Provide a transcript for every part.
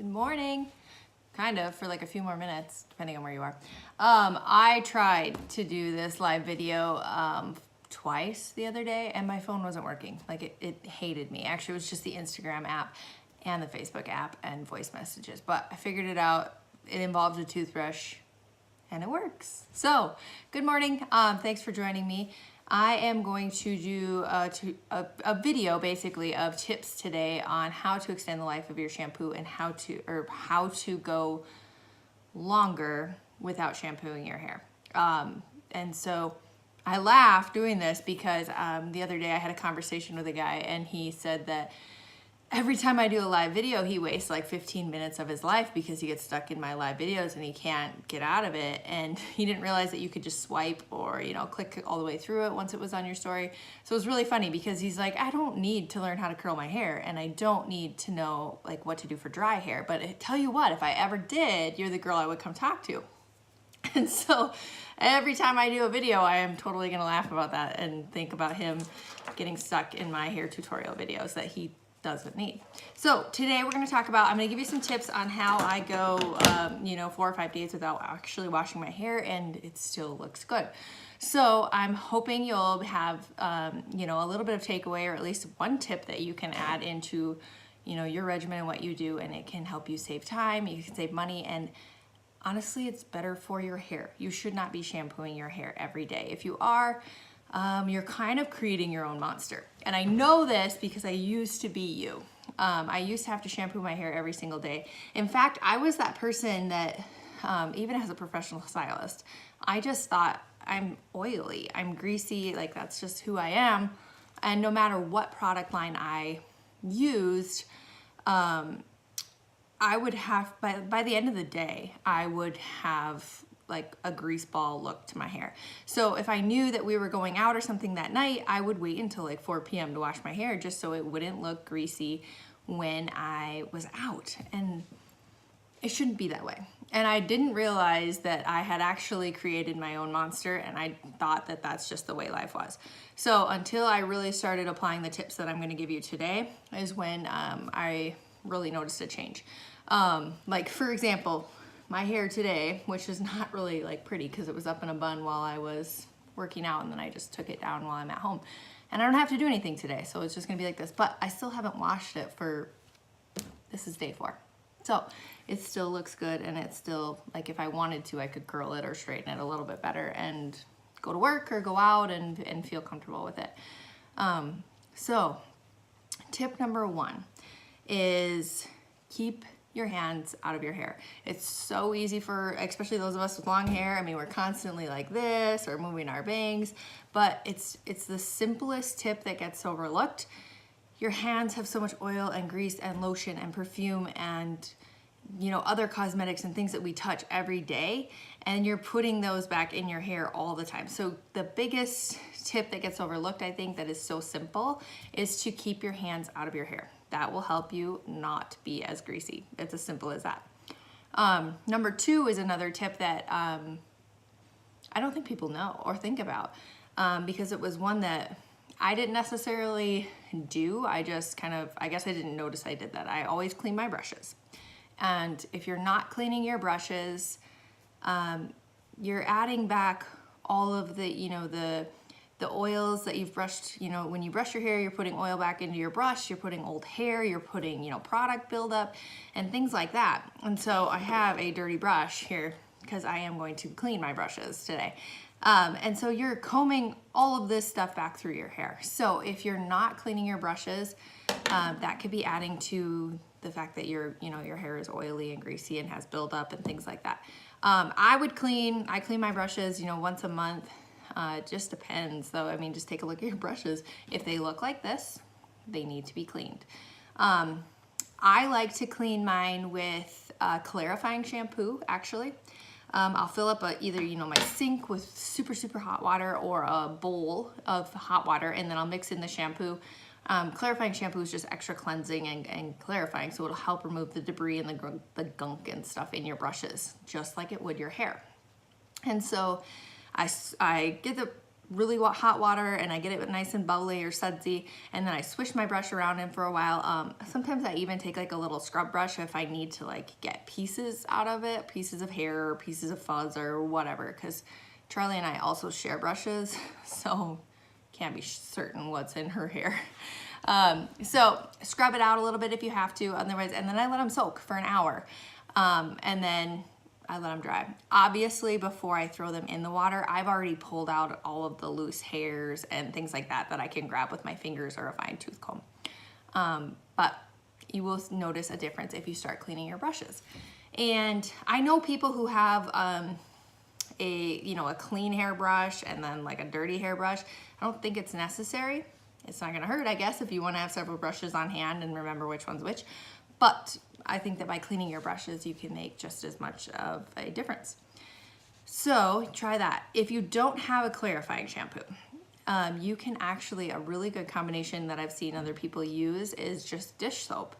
Good morning. Kind of, for like a few more minutes, depending on where you are. I tried to do this live video twice the other day and my phone wasn't working. Like it hated me. Actually, it was just the Instagram app and the Facebook app and voice messages. But I figured it out. It involves a toothbrush and it works. So, good morning. Thanks for joining me. I am going to do a video basically of tips today on how to extend the life of your shampoo and how to go longer without shampooing your hair. And so I laugh doing this because the other day I had a conversation with a guy and he said that every time I do a live video, he wastes like 15 minutes of his life because he gets stuck in my live videos and he can't get out of it. And he didn't realize that you could just swipe or, click all the way through it once it was on your story. So it was really funny because he's like, I don't need to learn how to curl my hair and I don't need to know like what to do for dry hair. But I tell you what, if I ever did, you're the girl I would come talk to. And so every time I do a video, I am totally gonna laugh about that and think about him getting stuck in my hair tutorial videos that he doesn't need. So today we're going to talk about, I'm going to give you some tips on how I go, 4 or 5 days without actually washing my hair and it still looks good. So I'm hoping you'll have, a little bit of takeaway or at least one tip that you can add into, your regimen and what you do, and it can help you save time, you can save money, and honestly, it's better for your hair. You should not be shampooing your hair every day. If you are, you're kind of creating your own monster. And I know this because I used to be you. I used to have to shampoo my hair every single day. In fact, I was that person that, even as a professional stylist, I just thought I'm oily, I'm greasy, like that's just who I am. And no matter what product line I used, I would have, by the end of the day, I would have like a grease ball look to my hair. So if I knew that we were going out or something that night, I would wait until like 4 p.m. to wash my hair just so it wouldn't look greasy when I was out. And it shouldn't be that way. And I didn't realize that I had actually created my own monster and I thought that that's just the way life was. So until I really started applying the tips that I'm gonna give you today is when I really noticed a change. Like for example, my hair today, which is not really like pretty because it was up in a bun while I was working out and then I just took it down while I'm at home. And I don't have to do anything today, so it's just gonna be like this. But I still haven't washed it this is day 4. So it still looks good and it's still, like if I wanted to, I could curl it or straighten it a little bit better and go to work or go out and feel comfortable with it. So tip number 1 is keep your hands out of your hair. It's so easy for, especially those of us with long hair. I mean, we're constantly like this or moving our bangs, but it's the simplest tip that gets overlooked. Your hands have so much oil and grease and lotion and perfume and other cosmetics and things that we touch every day, and you're putting those back in your hair all the time. So the biggest tip that gets overlooked, I think, that is so simple, is to keep your hands out of your hair. That will help you not be as greasy. It's as simple as that. Number 2 is another tip that I don't think people know or think about because it was one that I didn't necessarily do. I just I guess I didn't notice I did that. I always clean my brushes. And if you're not cleaning your brushes, you're adding back all of the oils that you've brushed. When you brush your hair, you're putting oil back into your brush, you're putting old hair, you're putting, product buildup and things like that. And so I have a dirty brush here because I am going to clean my brushes today. And so you're combing all of this stuff back through your hair. So if you're not cleaning your brushes, that could be adding to the fact that your hair is oily and greasy and has buildup and things like that. I clean my brushes, once a month. It just depends though. I mean, just take a look at your brushes. If they look like this, they need to be cleaned. I like to clean mine with clarifying shampoo, actually. I'll fill up either, my sink with super, super hot water or a bowl of hot water, and then I'll mix in the shampoo. Clarifying shampoo is just extra cleansing and clarifying, so it'll help remove the debris and the gunk and stuff in your brushes, just like it would your hair. And so I get the really hot water and I get it nice and bubbly or sudsy, and then I swish my brush around in for a while. Sometimes I even take like a little scrub brush if I need to like get pieces out of it, pieces of hair or pieces of fuzz or whatever, because Charlie and I also share brushes, so can't be certain what's in her hair. So scrub it out a little bit if you have to, otherwise, and then I let them soak for an hour. And then I let them dry. Obviously, before I throw them in the water, I've already pulled out all of the loose hairs and things like that that I can grab with my fingers or a fine tooth comb. But you will notice a difference if you start cleaning your brushes. And I know people who have a clean hairbrush and then like a dirty hairbrush. I don't think it's necessary. It's not gonna hurt, I guess, if you wanna have several brushes on hand and remember which one's which. But I think that by cleaning your brushes, you can make just as much of a difference. So try that. If you don't have a clarifying shampoo, you can actually, a really good combination that I've seen other people use is just dish soap.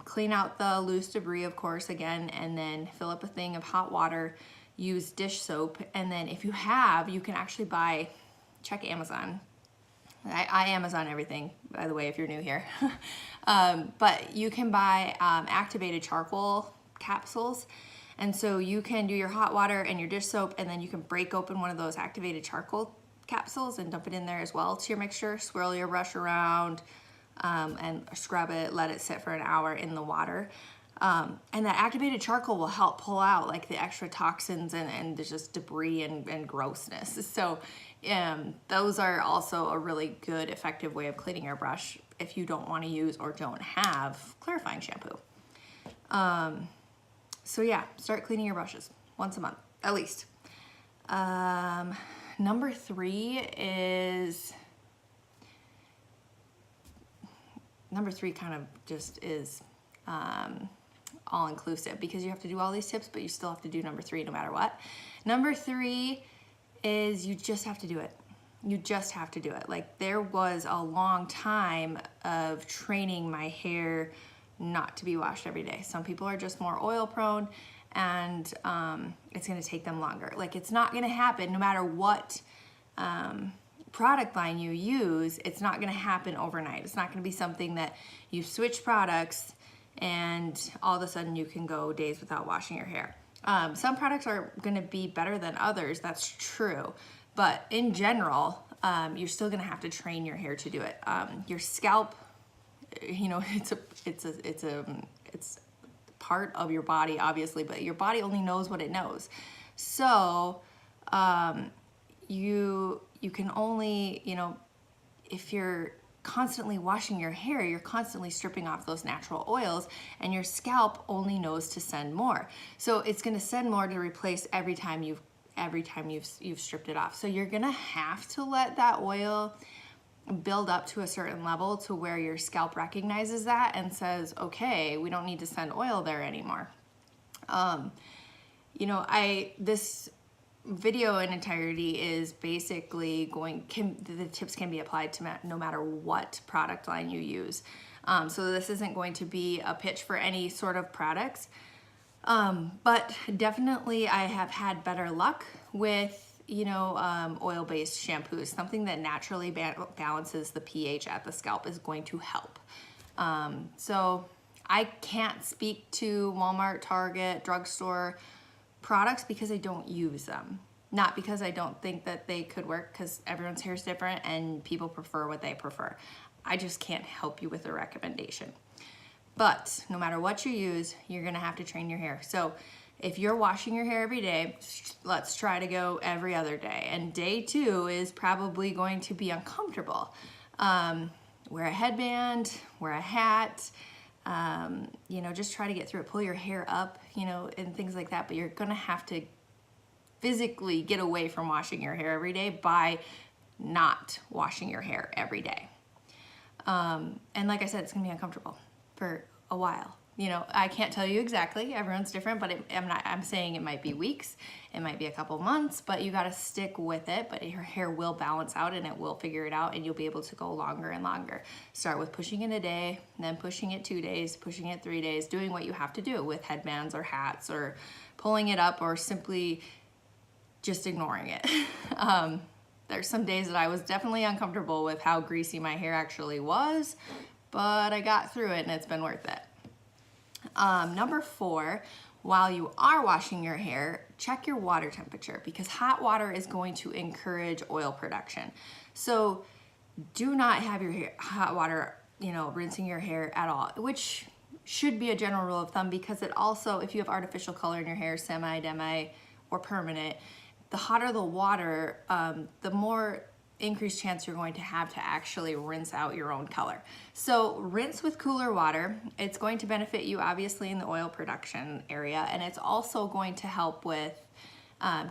Clean out the loose debris, of course, again, and then fill up a thing of hot water, use dish soap, and then if you have, you can actually buy, check Amazon. I Amazon everything, by the way, if you're new here. But you can buy activated charcoal capsules. And so you can do your hot water and your dish soap, and then you can break open one of those activated charcoal capsules and dump it in there as well to your mixture. Swirl your brush around and scrub it, let it sit for an hour in the water. And that activated charcoal will help pull out like the extra toxins and there's just debris and grossness. So those are also a really good, effective way of cleaning your brush if you don't want to use or don't have clarifying shampoo. So yeah, start cleaning your brushes once a month, at least. Number 3 kind of just is all-inclusive because you have to do all these tips, but you still have to do number 3 no matter what. Number 3 is you just have to do it. You just have to do it. Like, there was a long time of training my hair not to be washed every day. Some people are just more oil prone, and it's gonna take them longer. Like, it's not gonna happen no matter what product line you use. It's not gonna happen overnight. It's not gonna be something that you switch products and all of a sudden you can go days without washing your hair. Some products are gonna be better than others, that's true. But in general, you're still gonna have to train your hair to do it. Your scalp, you know, it's part of your body, obviously, but your body only knows what it knows. So you can only, you know, if you're constantly washing your hair, you're constantly stripping off those natural oils, and your scalp only knows to send more. So it's gonna send more to replace every time you've stripped it off. So you're gonna have to let that oil build up to a certain level to where your scalp recognizes that and says, okay, we don't need to send oil there anymore. You know, this video in entirety is basically the tips can be applied to no matter what product line you use. So this isn't going to be a pitch for any sort of products, but definitely I have had better luck with, you know, oil-based shampoos. Something that naturally balances the pH at the scalp is going to help. So I can't speak to Walmart, Target, drugstore products because I don't use them. Not because I don't think that they could work, because everyone's hair is different and people prefer what they prefer. I just can't help you with a recommendation. But no matter what you use, you're gonna have to train your hair. So if you're washing your hair every day, let's try to go every other day. And day 2 is probably going to be uncomfortable. Wear a headband, wear a hat, you know, just try to get through it. Pull your hair up, you know, and things like that. But you're gonna have to physically get away from washing your hair every day by not washing your hair every day. And like I said, it's gonna be uncomfortable for a while. You know, I can't tell you exactly, everyone's different, but I'm saying it might be weeks, it might be a couple months, but you gotta stick with it, but your hair will balance out and it will figure it out, and you'll be able to go longer and longer. Start with pushing it a day, then pushing it 2 days, pushing it 3 days, doing what you have to do with headbands or hats or pulling it up or simply just ignoring it. there's some days that I was definitely uncomfortable with how greasy my hair actually was, but I got through it and it's been worth it. Number 4, while you are washing your hair, check your water temperature, because hot water is going to encourage oil production. So do not have your hair, hot water, rinsing your hair at all, which should be a general rule of thumb, because it also, if you have artificial color in your hair, semi, demi, or permanent, the hotter the water, the more increased chance you're going to have actually rinse out your own color. So rinse with cooler water. It's going to benefit you obviously in the oil production area, and it's also going to help with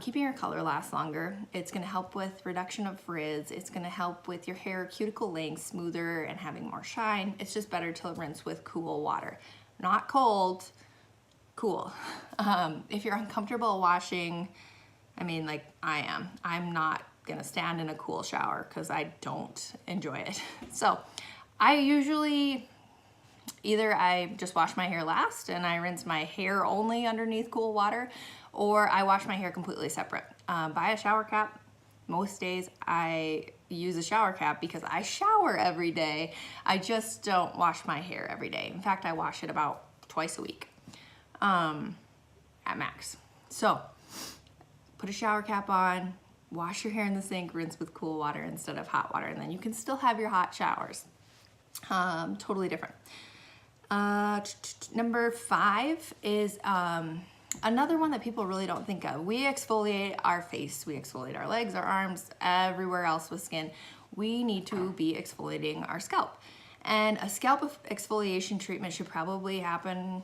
keeping your color last longer. It's going to help with reduction of frizz. It's going to help with your hair cuticle length smoother and having more shine. It's just better to rinse with cool water, not cold, cool. If you're uncomfortable washing, like I am, I'm not gonna stand in a cool shower because I don't enjoy it. So I usually I just wash my hair last and I rinse my hair only underneath cool water, or I wash my hair completely separate. Buy a shower cap. Most days I use a shower cap because I shower every day. I just don't wash my hair every day. In fact, I wash it about twice a week at max. So put a shower cap on, wash your hair in the sink, rinse with cool water instead of hot water, and then you can still have your hot showers. Totally different. Number 5 is another one that people really don't think of. We exfoliate our face, we exfoliate our legs, our arms, everywhere else with skin. We need to be exfoliating our scalp. And a scalp exfoliation treatment should probably happen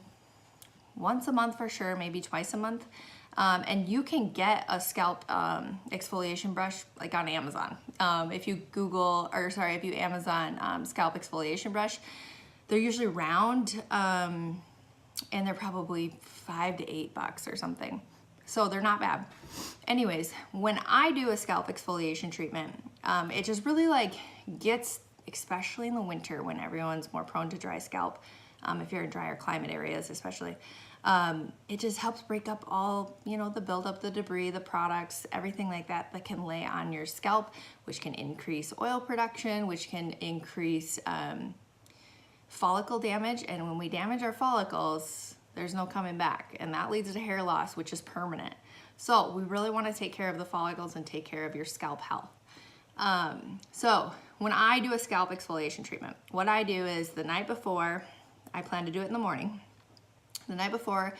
once a month for sure, maybe twice a month. And you can get a scalp exfoliation brush like on Amazon. If you Amazon scalp exfoliation brush, they're usually round and they're probably $5 to $8 or something. So they're not bad. Anyways, when I do a scalp exfoliation treatment, it just really gets, especially in the winter when everyone's more prone to dry scalp, if you're in drier climate areas especially, it just helps break up all, the buildup, the debris, the products, everything like that can lay on your scalp, which can increase oil production, which can increase follicle damage. And when we damage our follicles, there's no coming back. And that leads to hair loss, which is permanent. So we really want to take care of the follicles and take care of your scalp health. So when I do a scalp exfoliation treatment, what I do is the night before, I plan to do it in the morning. The night before,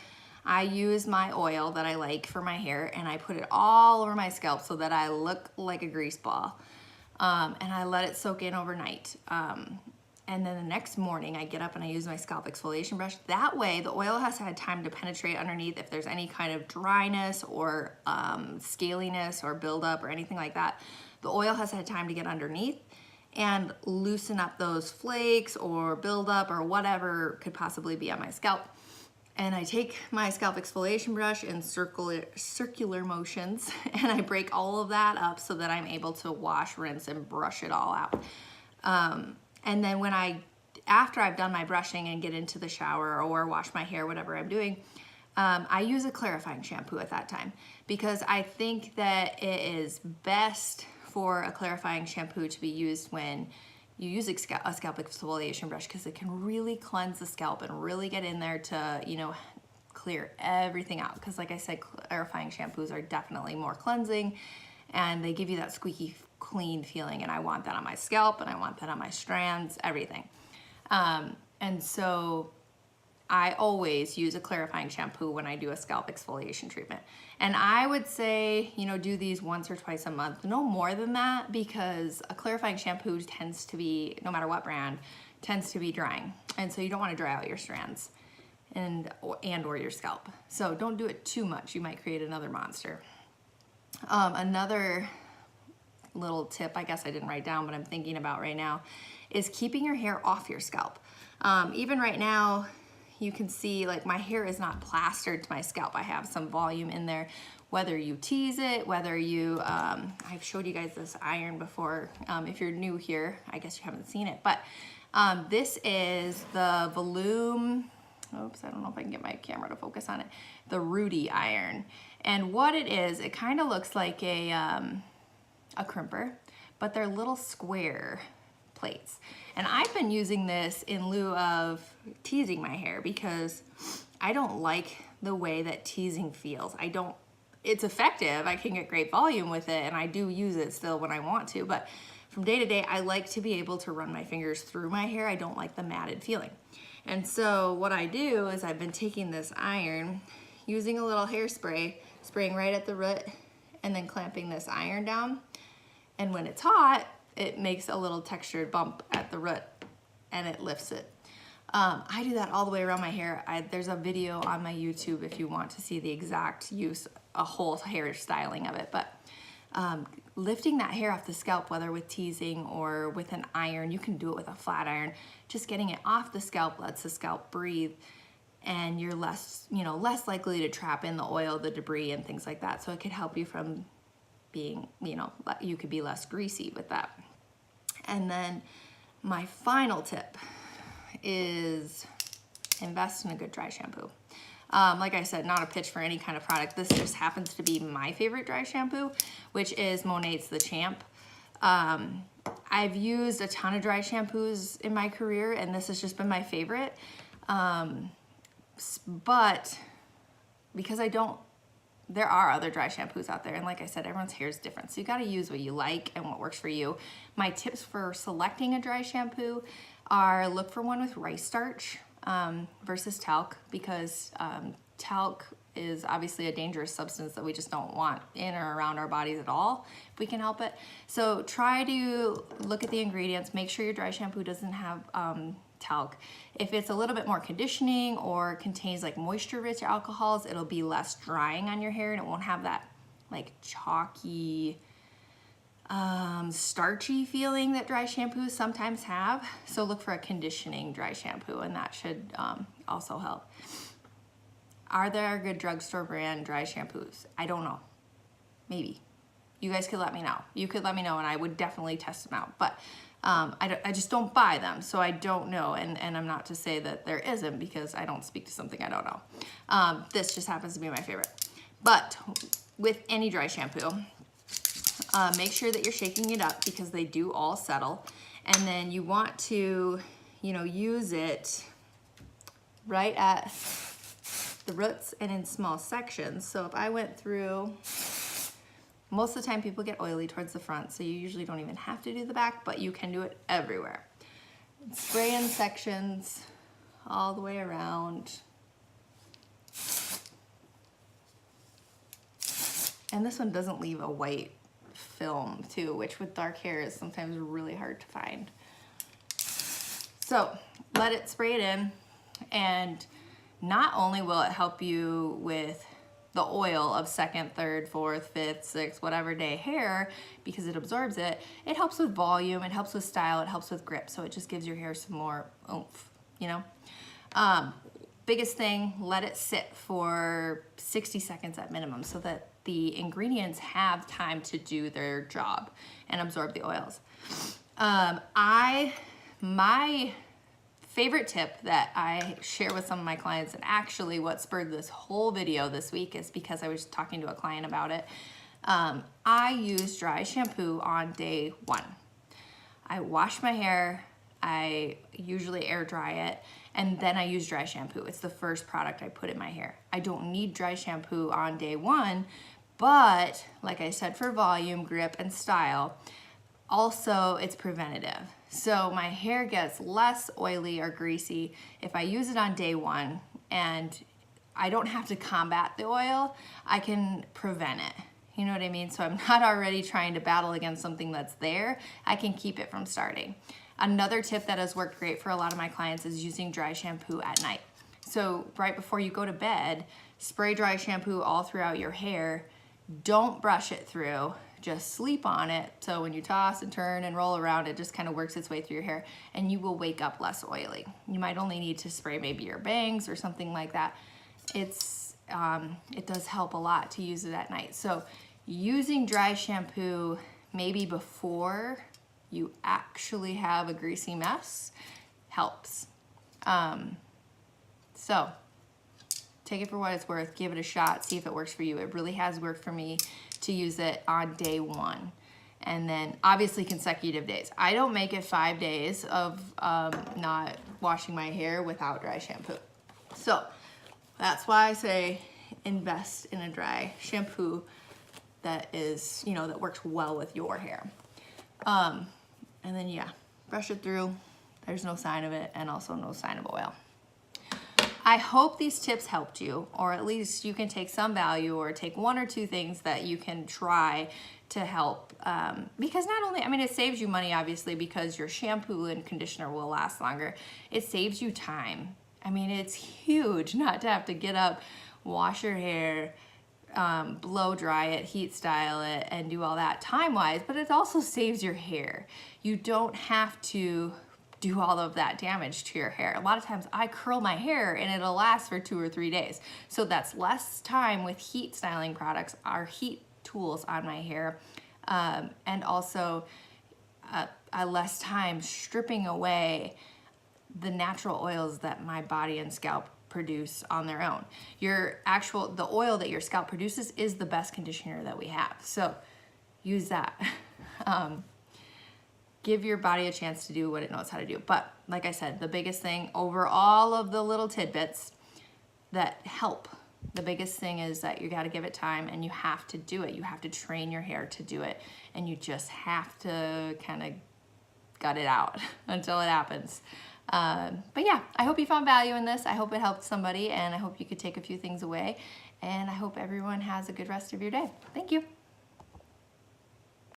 I use my oil that I like for my hair and I put it all over my scalp so that I look like a grease ball. And I let it soak in overnight. And then the next morning I get up and I use my scalp exfoliation brush. That way the oil has had time to penetrate underneath if there's any kind of dryness or scaliness or buildup or anything like that. The oil has had time to get underneath and loosen up those flakes or buildup or whatever could possibly be on my scalp. And I take my scalp exfoliation brush in circular motions and I break all of that up so that I'm able to wash, rinse, and brush it all out. And then after I've done my brushing and get into the shower or wash my hair, whatever I'm doing, I use a clarifying shampoo at that time because I think that it is best for a clarifying shampoo to be used when you use a scalp exfoliation brush because it can really cleanse the scalp and really get in there to, clear everything out. Because like I said, clarifying shampoos are definitely more cleansing and they give you that squeaky clean feeling, and I want that on my scalp and I want that on my strands, everything. And so I always use a clarifying shampoo when I do a scalp exfoliation treatment. And I would say, do these once or twice a month, no more than that, because a clarifying shampoo tends to be, no matter what brand, tends to be drying. And so you don't want to dry out your strands and or your scalp. So don't do it too much. You might create another monster. Another little tip, I guess I didn't write down, but I'm thinking about right now, is keeping your hair off your scalp. Even right now, you can see my hair is not plastered to my scalp. I have some volume in there. Whether you tease it, whether you, I've showed you guys this iron before. If you're new here, I guess you haven't seen it, but this is the Volume, oops, I don't know if I can get my camera to focus on it, the Rudy iron. And what it is, it kind of looks like a a crimper, but they're little square plates. And I've been using this in lieu of teasing my hair because I don't like the way that teasing feels. It's effective, I can get great volume with it, and I do use it still when I want to, but from day to day, I like to be able to run my fingers through my hair. I don't like the matted feeling. And so what I do is I've been taking this iron, using a little hairspray, spraying right at the root, and then clamping this iron down. And when it's hot, it makes a little textured bump at the root and it lifts it. I do that all the way around my hair. There's a video on my YouTube if you want to see the exact use, a whole hair styling of it. But lifting that hair off the scalp, whether with teasing or with an iron, you can do it with a flat iron. Just getting it off the scalp lets the scalp breathe, and you're less likely to trap in the oil, the debris, and things like that. So it could help you from being, you could be less greasy with that. And then my final tip is invest in a good dry shampoo. Like I said, not a pitch for any kind of product. This just happens to be my favorite dry shampoo, which is Monat's The Champ. I've used a ton of dry shampoos in my career, and this has just been my favorite. But because there are other dry shampoos out there, and like I said, everyone's hair is different, so you gotta use what you like and what works for you. My tips for selecting a dry shampoo are look for one with rice starch versus talc, because talc is obviously a dangerous substance that we just don't want in or around our bodies at all, if we can help it. So try to look at the ingredients, make sure your dry shampoo doesn't have talc. If it's a little bit more conditioning or contains like moisture-rich alcohols, it'll be less drying on your hair and it won't have that like chalky, starchy feeling that dry shampoos sometimes have. So look for a conditioning dry shampoo, and that should also help. Are there good drugstore brand dry shampoos? I don't know. Maybe. You guys could let me know. You could let me know and I would definitely test them out. But I just don't buy them, so I don't know. And I'm not to say that there isn't, because I don't speak to something I don't know. This just happens to be my favorite. But with any dry shampoo, make sure that you're shaking it up, because they do all settle. And then you want to, use it right at the roots and in small sections. So if I went through, most of the time people get oily towards the front, so you usually don't even have to do the back, but you can do it everywhere. Spray in sections all the way around. And this one doesn't leave a white film too, which with dark hair is sometimes really hard to find. So let it spray it in, and not only will it help you with the oil of second, third, fourth, fifth, sixth, whatever day hair, because it absorbs it, it helps with volume, it helps with style, it helps with grip, so it just gives your hair some more oomph, Biggest thing, let it sit for 60 seconds at minimum so that the ingredients have time to do their job and absorb the oils. My favorite tip that I share with some of my clients, and actually what spurred this whole video this week is because I was talking to a client about it. I use dry shampoo on day 1. I wash my hair, I usually air dry it, and then I use dry shampoo. It's the first product I put in my hair. I don't need dry shampoo on day 1, but like I said, for volume, grip, and style, also it's preventative. So my hair gets less oily or greasy if I use it on day 1, and I don't have to combat the oil, I can prevent it. You know what I mean? So I'm not already trying to battle against something that's there. I can keep it from starting. Another tip that has worked great for a lot of my clients is using dry shampoo at night. So right before you go to bed, spray dry shampoo all throughout your hair. Don't brush it through, just sleep on it. So when you toss and turn and roll around, it just kind of works its way through your hair, and you will wake up less oily. You might only need to spray maybe your bangs or something like that. It does help a lot to use it at night. So using dry shampoo maybe before you actually have a greasy mess helps. So take it for what it's worth, give it a shot, see if it works for you. It really has worked for me to use it on day 1. and then obviously consecutive days. I don't make it 5 days of not washing my hair without dry shampoo. So that's why I say invest in a dry shampoo that is, you know, that works well with your hair. And then yeah, brush it through. There's no sign of it, and also no sign of oil. I hope these tips helped you, or at least you can take some value or take 1 or 2 things that you can try to help. Because not only, I mean, it saves you money, obviously, because your shampoo and conditioner will last longer. It saves you time. I mean, it's huge not to have to get up, wash your hair, blow dry it, heat style it, and do all that time-wise, but it also saves your hair. You don't have to do all of that damage to your hair. A lot of times I curl my hair and it'll last for 2 or 3 days. So that's less time with heat styling products, our heat tools on my hair, and also less time stripping away the natural oils that my body and scalp produce on their own. The oil that your scalp produces is the best conditioner that we have. So use that. Give your body a chance to do what it knows how to do. But like I said, the biggest thing over all of the little tidbits that help, the biggest thing is that you got to give it time, and you have to do it. You have to train your hair to do it, and you just have to kind of gut it out until it happens. But yeah, I hope you found value in this. I hope it helped somebody, and I hope you could take a few things away, and I hope everyone has a good rest of your day. Thank you.